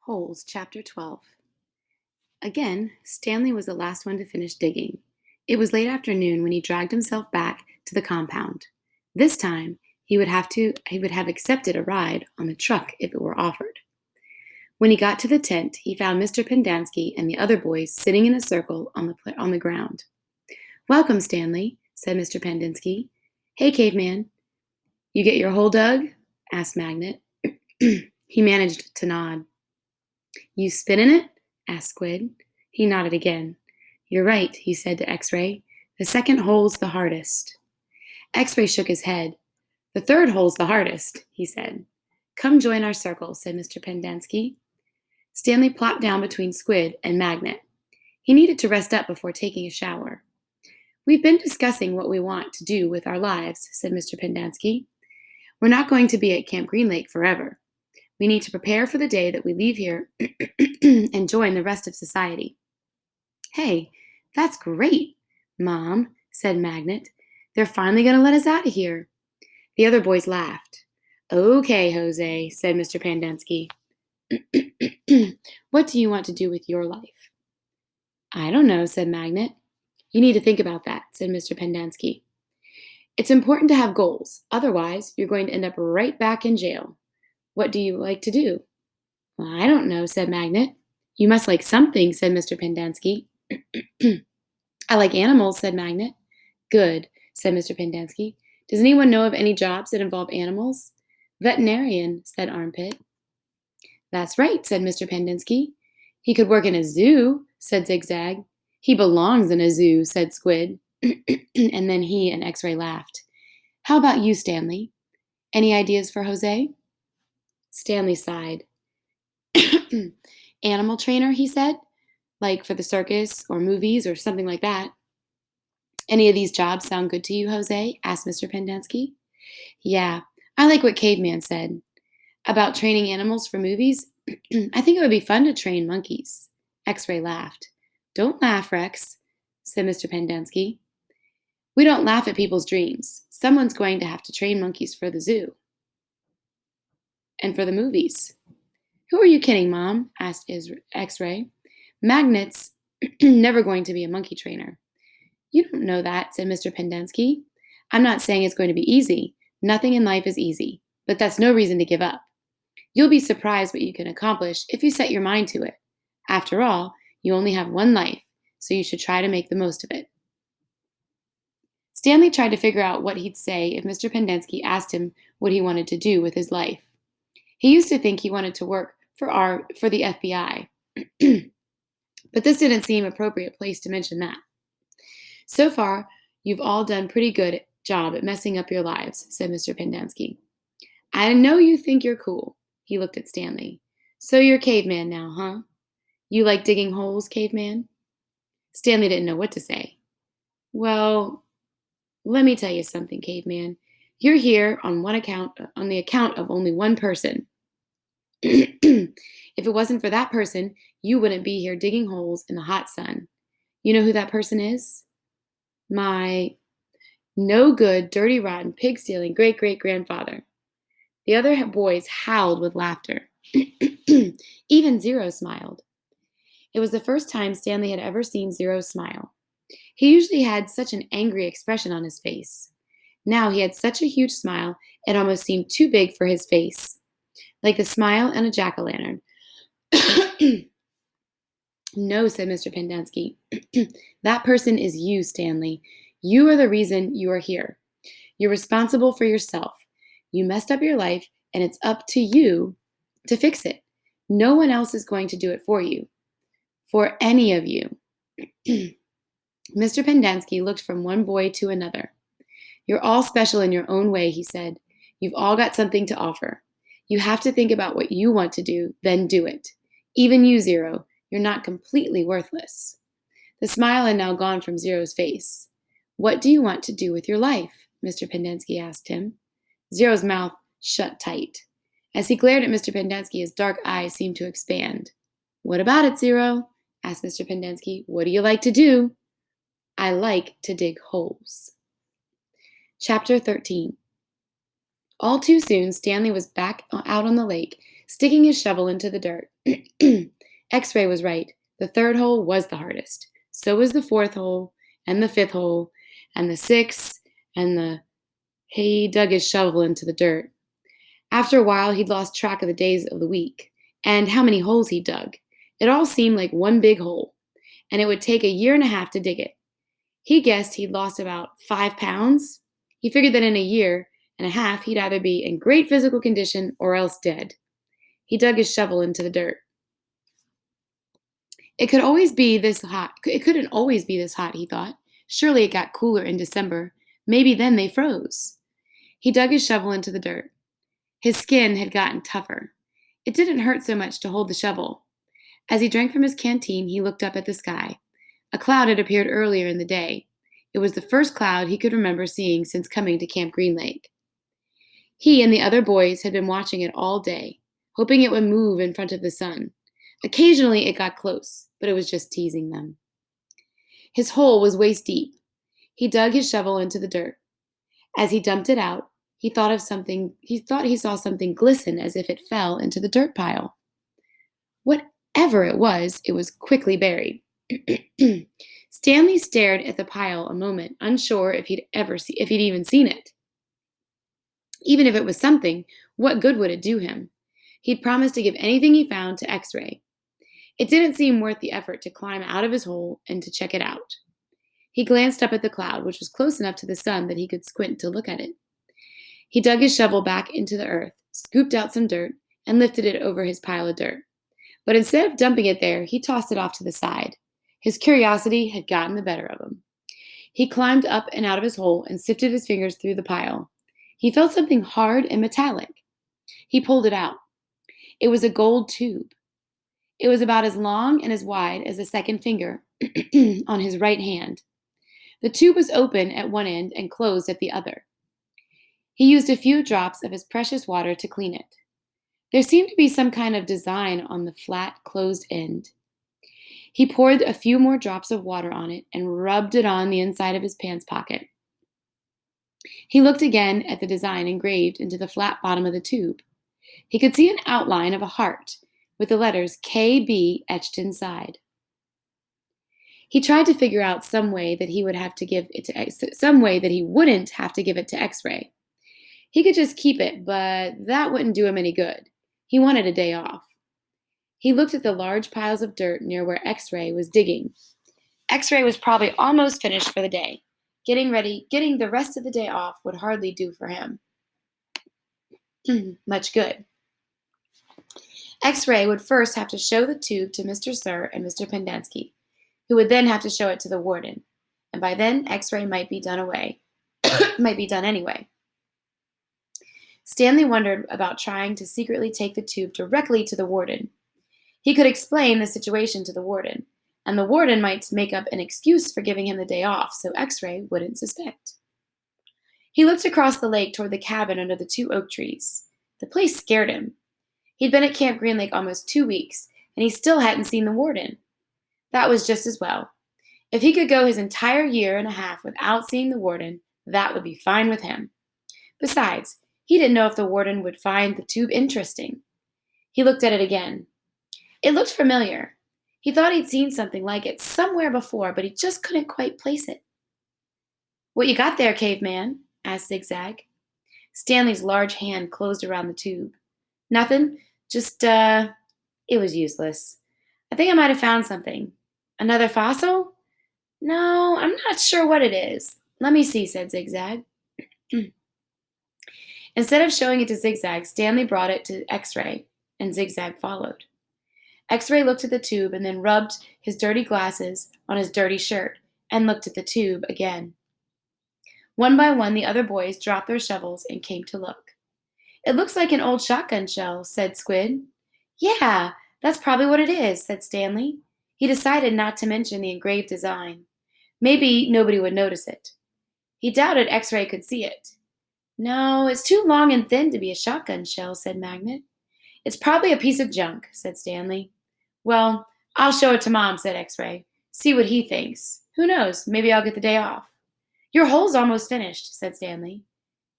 Holes, Chapter 12. Again, Stanley was the last one to finish digging. It was late afternoon when he dragged himself back to the compound. This time, he would have accepted a ride on the truck if it were offered. When he got to the tent, he found Mr. Pendanski and the other boys sitting in a circle on the ground. "Welcome, Stanley," said Mr. Pendanski. "Hey, caveman. You get your hole dug?" asked Magnet. He managed to nod. "You spit in it?" asked Squid. He nodded again. "You're right," he said to X-Ray. "The second hole's the hardest." X-Ray shook his head. "The third hole's the hardest," he said. "Come join our circle," said Mr. Pendanski. Stanley plopped down between Squid and Magnet. He needed to rest up before taking a shower. "We've been discussing what we want to do with our lives," said Mr. Pendanski. "We're not going to be at Camp Green Lake forever. We need to prepare for the day that we leave here and join the rest of society." "Hey, that's great, Mom," said Magnet. "They're finally going to let us out of here." The other boys laughed. "Okay, Jose," said Mr. Pendanski. "What do you want to do with your life?" "I don't know," said Magnet. "You need to think about that," said Mr. Pendanski. "It's important to have goals. Otherwise, you're going to end up right back in jail. What do you like to do?" "Well, I don't know," said Magnet. "You must like something," said Mr. Pendanski. "I like animals," said Magnet. "Good," said Mr. Pendanski. "Does anyone know of any jobs that involve animals?" "Veterinarian," said Armpit. "That's right," said Mr. Pendanski. "He could work in a zoo," said Zigzag. "He belongs in a zoo," said Squid. And then he and X-Ray laughed. "How about you, Stanley? Any ideas for Jose?" Stanley sighed. "Animal trainer," he said. "Like for the circus or movies or something like that." "Any of these jobs sound good to you, Jose?" asked Mr. Pendanski. "Yeah, I like what Caveman said. About training animals for movies? I think it would be fun to train monkeys." X-Ray laughed. "Don't laugh, Rex," said Mr. Pendanski. "We don't laugh at people's dreams. Someone's going to have to train monkeys for the zoo and for the movies." "Who are you kidding, Mom?" asked X-Ray. "Magnet's never going to be a monkey trainer." "You don't know that," said Mr. Pendanski. "I'm not saying it's going to be easy. Nothing in life is easy, but that's no reason to give up. You'll be surprised what you can accomplish if you set your mind to it. After all, you only have one life, so you should try to make the most of it." Stanley tried to figure out what he'd say if Mr. Pendanski asked him what he wanted to do with his life. He used to think he wanted to work for the FBI, but this didn't seem appropriate place to mention that. "So far, you've all done pretty good job at messing up your lives," said Mr. Pendanski. "I know you think you're cool." He looked at Stanley. "So you're caveman now, huh? You like digging holes, caveman?" Stanley didn't know what to say. "Well, let me tell you something, caveman. You're here on the account of only one person. If it wasn't for that person, you wouldn't be here digging holes in the hot sun. You know who that person is? My no good, dirty, rotten, pig stealing great great grandfather." The other boys howled with laughter. Even Zero smiled. It was the first time Stanley had ever seen Zero smile. He usually had such an angry expression on his face. Now he had such a huge smile, it almost seemed too big for his face, like the smile on a jack-o'-lantern. "No," said Mr. Pendanski. "That person is you, Stanley. You are the reason you are here. You're responsible for yourself. You messed up your life, and it's up to you to fix it. No one else is going to do it for you. For any of you." Mr. Pendanski looked from one boy to another. "You're all special in your own way," he said. "You've all got something to offer. You have to think about what you want to do, then do it. Even you, Zero, you're not completely worthless." The smile had now gone from Zero's face. "What do you want to do with your life?" Mr. Pendanski asked him. Zero's mouth shut tight. As he glared at Mr. Pendanski, his dark eyes seemed to expand. "What about it, Zero?" asked Mr. Pendanski. "What do you like to do?" "I like to dig holes." Chapter 13. All too soon, Stanley was back out on the lake, sticking his shovel into the dirt. X-ray was right. The third hole was the hardest. So was the fourth hole, and the fifth hole, and the sixth, and the. He dug his shovel into the dirt. After a while, he'd lost track of the days of the week and how many holes he dug. It all seemed like one big hole, and it would take a year and a half to dig it. He guessed he'd lost about 5 pounds. He figured that in a year and a half, he'd either be in great physical condition or else dead. He dug his shovel into the dirt. It could always be this hot. It couldn't always be this hot, he thought. Surely it got cooler in December. Maybe then they froze. He dug his shovel into the dirt. His skin had gotten tougher. It didn't hurt so much to hold the shovel. As he drank from his canteen, he looked up at the sky. A cloud had appeared earlier in the day. It was the first cloud he could remember seeing since coming to Camp Green Lake. He and the other boys had been watching it all day, hoping it would move in front of the sun. Occasionally it got close, but it was just teasing them. His hole was waist deep. He dug his shovel into the dirt. As he dumped it out, he thought he saw something glisten as if it fell into the dirt pile. Whatever it was quickly buried. Stanley stared at the pile a moment, unsure if he'd even seen it. Even if it was something, what good would it do him? He'd promised to give anything he found to X-ray. It didn't seem worth the effort to climb out of his hole and to check it out. He glanced up at the cloud, which was close enough to the sun that he could squint to look at it. He dug his shovel back into the earth, scooped out some dirt, and lifted it over his pile of dirt. But instead of dumping it there, he tossed it off to the side. His curiosity had gotten the better of him. He climbed up and out of his hole and sifted his fingers through the pile. He felt something hard and metallic. He pulled it out. It was a gold tube. It was about as long and as wide as the second finger on his right hand. The tube was open at one end and closed at the other. He used a few drops of his precious water to clean it. There seemed to be some kind of design on the flat, closed end. He poured a few more drops of water on it and rubbed it on the inside of his pants pocket. He looked again at the design engraved into the flat bottom of the tube. He could see an outline of a heart with the letters KB etched inside. He tried to figure out some way that he wouldn't have to give it to X-ray. He could just keep it, but that wouldn't do him any good. He wanted a day off. He looked at the large piles of dirt near where X-ray was digging. X-ray was probably almost finished for the day. Getting the rest of the day off would hardly do for him much good. X-ray would first have to show the tube to Mr. Sir and Mr. Pendanski, who would then have to show it to the warden, and by then X-ray might be done anyway. Stanley wondered about trying to secretly take the tube directly to the warden. He could explain the situation to the warden, and the warden might make up an excuse for giving him the day off so X-ray wouldn't suspect. He looked across the lake toward the cabin under the 2 oak trees. The place scared him. He'd been at Camp Green Lake almost 2 weeks, and he still hadn't seen the warden. That was just as well. If he could go his entire year and a half without seeing the warden, that would be fine with him. Besides, he didn't know if the warden would find the tube interesting. He looked at it again. It looked familiar. He thought he'd seen something like it somewhere before, but he just couldn't quite place it. "What you got there, caveman?" asked Zigzag. Stanley's large hand closed around the tube. "Nothing. Just, it was useless. I think I might have found something. Another fossil? No, I'm not sure what it is. Let me see," said Zigzag. Instead of showing it to Zigzag, Stanley brought it to X-ray, and Zigzag followed. X-ray looked at the tube and then rubbed his dirty glasses on his dirty shirt and looked at the tube again. One by one, the other boys dropped their shovels and came to look. "It looks like an old shotgun shell," said Squid. "Yeah, that's probably what it is," said Stanley. He decided not to mention the engraved design. Maybe nobody would notice it. He doubted X-ray could see it. "No, it's too long and thin to be a shotgun shell," said Magnet. "It's probably a piece of junk," said Stanley. "Well, I'll show it to Mom," said X-ray. "See what he thinks. Who knows, maybe I'll get the day off." "Your hole's almost finished," said Stanley.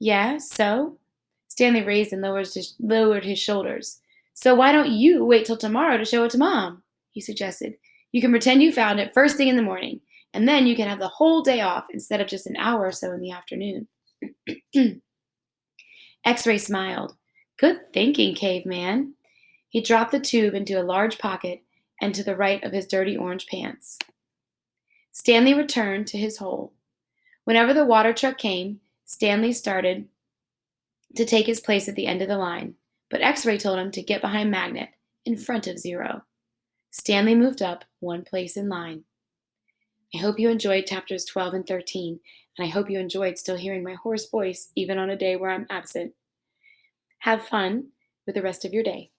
"Yeah, so?" Stanley raised and lowered his shoulders. So why don't you wait till tomorrow to show it to Mom? He suggested. You can pretend you found it first thing in the morning, and then you can have the whole day off instead of just an hour or so in the afternoon. X-Ray smiled. Good thinking, caveman. He dropped the tube into a large pocket and to the right of his dirty orange pants. Stanley returned to his hole. Whenever the water truck came, Stanley started to take his place at the end of the line, but X-Ray told him to get behind Magnet, in front of Zero. Stanley moved up one place in line. I hope you enjoyed chapters 12 and 13, and I hope you enjoyed still hearing my hoarse voice even on a day where I'm absent. Have fun with the rest of your day.